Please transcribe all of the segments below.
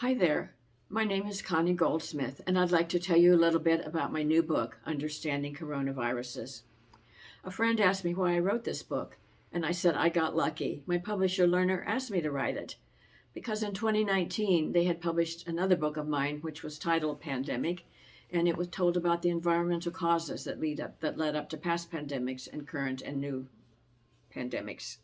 Hi there. My name is Connie Goldsmith, and I'd like to tell you a little bit about my new book, Understanding Coronaviruses. A friend asked me why I wrote this book, and I said I got lucky. My publisher, Lerner, asked me to write it because in 2019 they had published another book of mine, which was titled Pandemic, and it was told about the environmental causes that led up to past pandemics and current and new pandemics.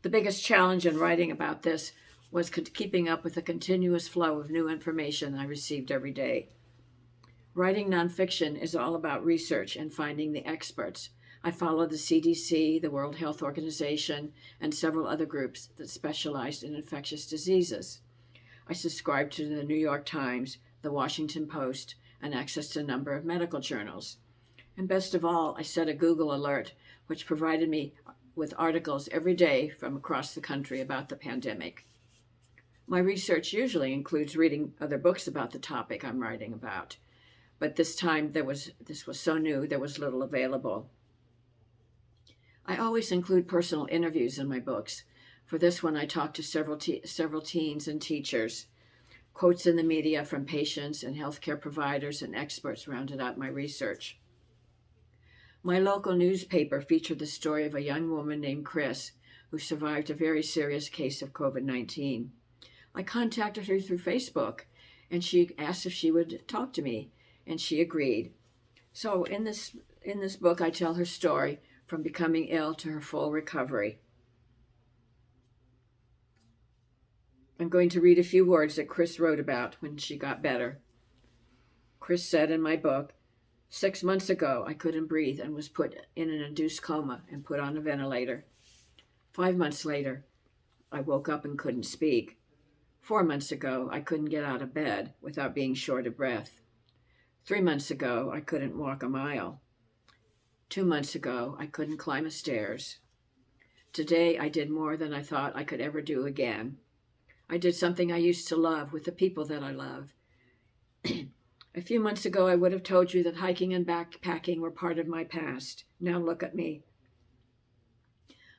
The biggest challenge in writing about this was keeping up with the continuous flow of new information I received every day. Writing nonfiction is all about research and finding the experts. I follow the CDC, the World Health Organization, and several other groups that specialized in infectious diseases. I subscribe to the New York Times, the Washington Post, and access to a number of medical journals. And best of all, I set a Google alert, which provided me with articles every day from across the country about the pandemic. My research usually includes reading other books about the topic I'm writing about, but this time this was so new there was little available. I always include personal interviews in my books. For this one, I talked to several teens and teachers. Quotes in the media from patients and healthcare providers and experts rounded out my research. My local newspaper featured the story of a young woman named Chris who survived a very serious case of COVID-19. I contacted her through Facebook, and she asked if she would talk to me, and she agreed. So in this book, I tell her story from becoming ill to her full recovery. I'm going to read a few words that Chris wrote about when she got better. Chris said in my book, 6 months ago, I couldn't breathe and was put in an induced coma and put on a ventilator. 5 months later, I woke up and couldn't speak. 4 months ago, I couldn't get out of bed without being short of breath. 3 months ago, I couldn't walk a mile. 2 months ago, I couldn't climb a stairs. Today, I did more than I thought I could ever do again. I did something I used to love with the people that I love. A few months ago, I would have told you that hiking and backpacking were part of my past. Now look at me.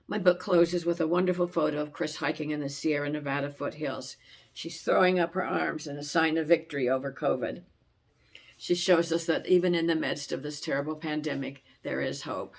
My book closes with a wonderful photo of Chris hiking in the Sierra Nevada foothills. She's throwing up her arms in a sign of victory over COVID. She shows us that even in the midst of this terrible pandemic, there is hope.